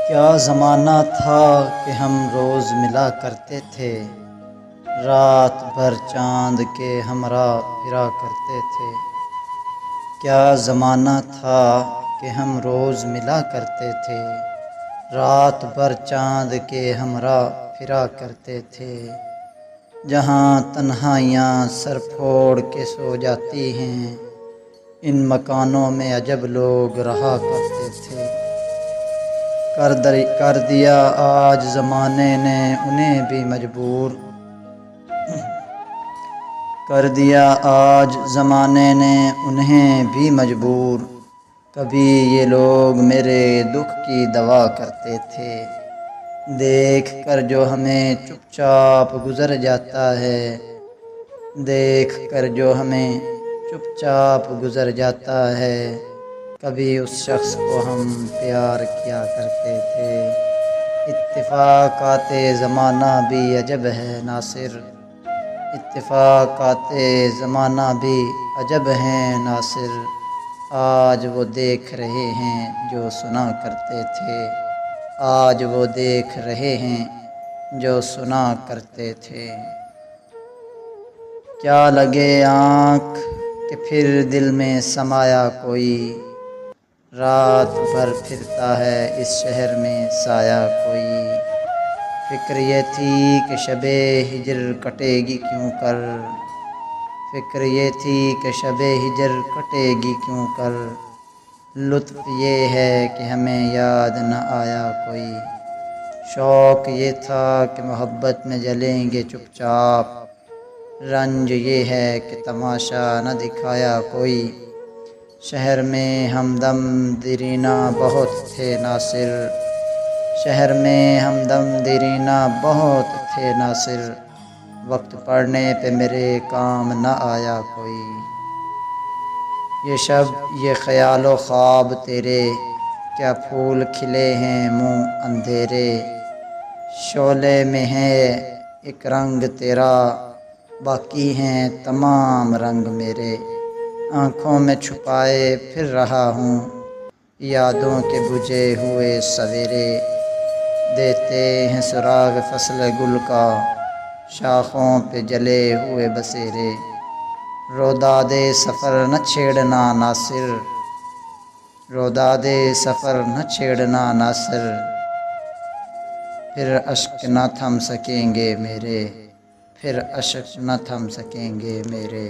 کیا زمانہ تھا کہ ہم روز ملا کرتے تھے، رات بھر چاند کے ہمراہ پھرا کرتے تھے۔ کیا زمانہ تھا کہ ہم روز ملا کرتے تھے، رات بھر چاند کے ہمراہ پھرا کرتے تھے۔ جہاں تنہائیاں سر پھوڑ کے سو جاتی ہیں، ان مکانوں میں عجب لوگ رہا کرتے تھے۔ کر دیا آج زمانے نے انہیں بھی مجبور، کر دیا آج زمانے نے انہیں بھی مجبور۔ کبھی یہ لوگ میرے دکھ کی دوا کرتے تھے، دیکھ کر جو ہمیں چپ چاپ گزر جاتا ہے، دیکھ کر جو ہمیں چپ چاپ گزر جاتا ہے۔ کبھی اس شخص کو ہم پیار کیا کرتے تھے۔ اتفاقات زمانہ بھی عجب ہے ناصر، اتفاقات زمانہ بھی عجب ہیں ناصر۔ آج وہ دیکھ رہے ہیں جو سنا کرتے تھے، آج وہ دیکھ رہے ہیں جو سنا کرتے تھے۔ کیا لگے آنکھ کہ پھر دل میں سمایا کوئی، رات بھر پھرتا ہے اس شہر میں سایہ کوئی۔ فکر یہ تھی کہ شب ہجر کٹے گی کیوں کر، فکر یہ تھی کہ شب ہجر کٹے گی کیوں کر۔ لطف یہ ہے کہ ہمیں یاد نہ آیا کوئی، شوق یہ تھا کہ محبت میں جلیں گے چپ چاپ۔ رنج یہ ہے کہ تماشا نہ دکھایا کوئی، شہر میں ہمدم دیرینہ بہت تھے ناصر، شہر میں ہمدم دیرینہ بہت تھے ناصر۔ وقت پڑنے پہ میرے کام نہ آیا کوئی، یہ شب یہ خیال و خواب تیرے، کیا پھول کھلے ہیں منہ اندھیرے۔ شعلے میں ہے ایک رنگ تیرا، باقی ہیں تمام رنگ میرے۔ آنکھوں میں چھپائے پھر رہا ہوں یادوں کے بجھے ہوئے سویرے۔ دیتے ہیں سراغ فصل گل کا، شاخوں پہ جلے ہوئے بسیرے۔ روداد سفر نہ چھیڑنا ناصر، روداد سفر نہ چھیڑنا ناصر۔ پھر اشک نہ تھم سکیں گے میرے، پھر اشک نہ تھم سکیں گے میرے۔